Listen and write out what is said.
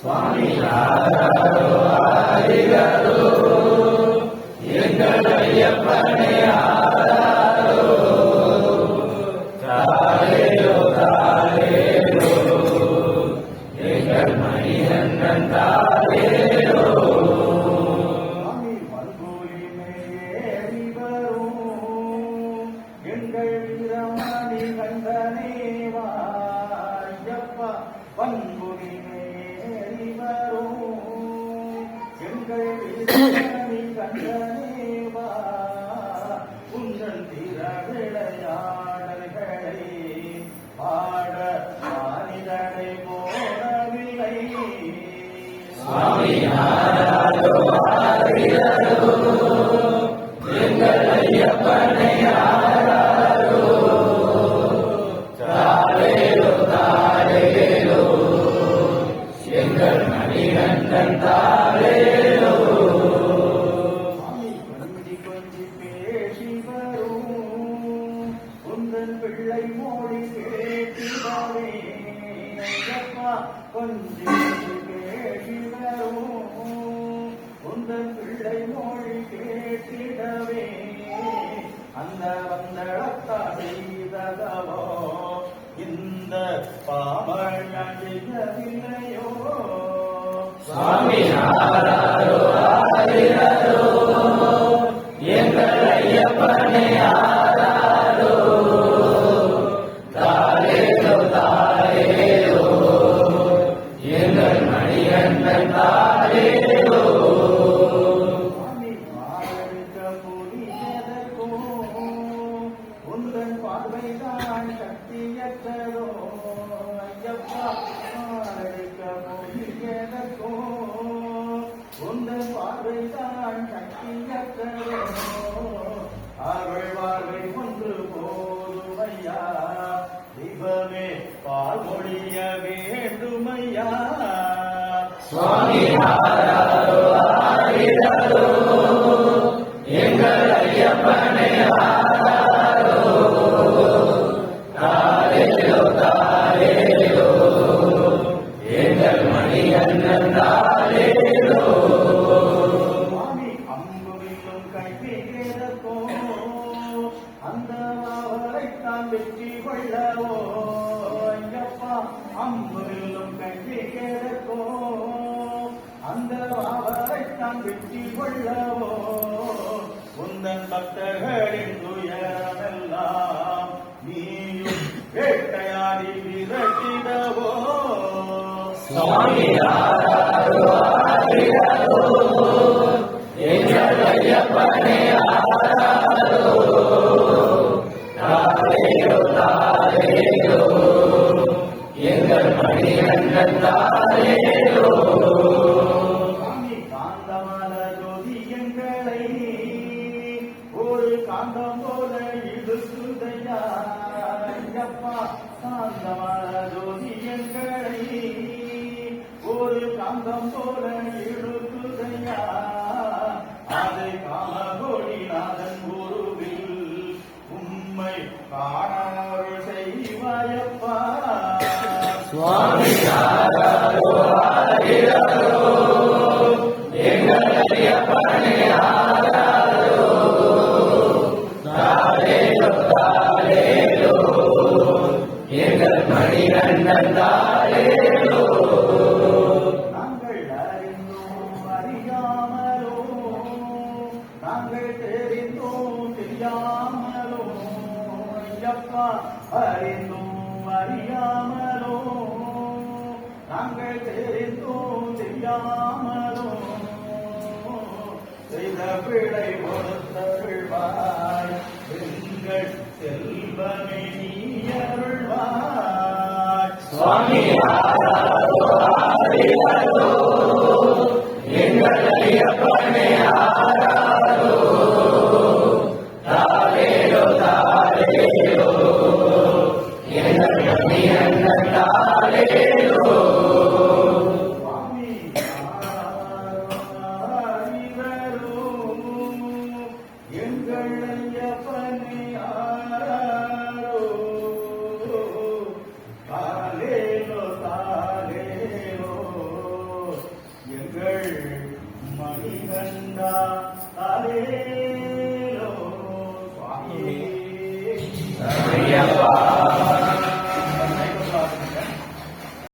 சுவாமி ஆராரோ ஆரிரரோ எங்கள் ஐயப்பனே ஆராரோ தாரேரோ தாரேரோ எங்கள் மணிகண்டன் தாரேரோ சாமி மல்கோலிமே ஏறி வரும் எங்கள் வீரமணி கண்டனே வாயப்பா பண்புரிமே ஏறி வரும் எங்கள் வீரமணி கண்டனே வா உங்கள் திற விளையாடல்களை பாட மானிதனை போடவில்லை சுவாமி ஆராரோ ஆரிரரோ எங்கள் ஐயப்பனே ஆராரோ தாரேரோ தாரேரோ எங்கள் மணிகண்டன் தாரேரோ சாமி கொஞ்சி கொஞ்சி பேசி வரும் உந்தன் பிள்ளை மொழி கேட்டிடவே ஐயப்பா கொஞ்சி கொஞ்சி பேசி வரும் உந்தன் பிள்ளை மொழி கேட்டிடவே அந்த வந்தளத்தா செய்ததவோ இந்த பாமழ் அழியவில்லையோ சுவாமி ஆராரோ ஆரிரரோ எங்கள் ஐயப்பனே ஆராரோ தாரேரோ தாரேரோ எங்கள் மணிகண்டன் தாரேரோ சாமி மாரடிக்க புரியதற்கும் உந்தன் பார்வைதான் சக்தியற்றதோ ஐயப்பா மாரடிக்க புரியதற்கும் உந்தன் பார்வைதான் சக்தியற்றதோ அருள் பார்வை ஒன்று போதுமையா தீபமே பால்மொழிய வேண்டுமையா சுவாமி ஆராரோ ஆரிரரோ எங்கள் ஐயப்பனே ஆராரோ தாரேரோ தாரேரோ எங்கள் மணிகண்டன் தாரேரோ சுவாமி அம்புவிலும் கைவிடக்கோ அந்த அவரைத்தான் வெற்றி கொள்ளவோ ஐயப்பா அம்புவிலும் கைவிடக்கோ அந்த அவரைத்தான் வெற்றி கொள்ளவோ உந்தன் பக்தர்களின் துயரமெல்லாம் நீயும் வேட்டையாடி விரட்டிடவோ சுவாமி ஆராரோ ஆரிரரோ எங்கள் ஐயப்பனே ஆராரோ தாரேரோ தாரேரோ எங்கள் மணிகண்டன் தாரேரோ சாமி காந்தமல ஜோதி எங்களை ஒரு காந்தம் போல இழுக்குதையா ஐயப்பா காந்தமல ஜோதி எங்களை ஒரு காந்தம் போல இழுக்குதையா அதை காமகோடிநாதன் குருவில் உம்மை காணாமல் செய்வாயப்பா சுவாமி ஆராரோ ஆரிரரோ எங்கள் ஐயப்பனே ஆராரோ தாரேரோ தாரேரோ எங்கள் மணிகண்டன் தாரேரோ நாங்கள் அறிந்தோம் அறியாமலோ நாங்கள் தெரிந்தோம் தெரியாமலோ ஐயப்பா அறிந்தோம் அறியாமலோ நாங்கள் தெரிந்தோம் தெரியாமலோ செய்த பிழை பொறுத்தருள்வாய் எங்கள் செல்வமே நீ அருள்வாய் சுவாமி ஆராரோ ஆரிரரோ எங்கள் ஐயப்பனே ஆராரோ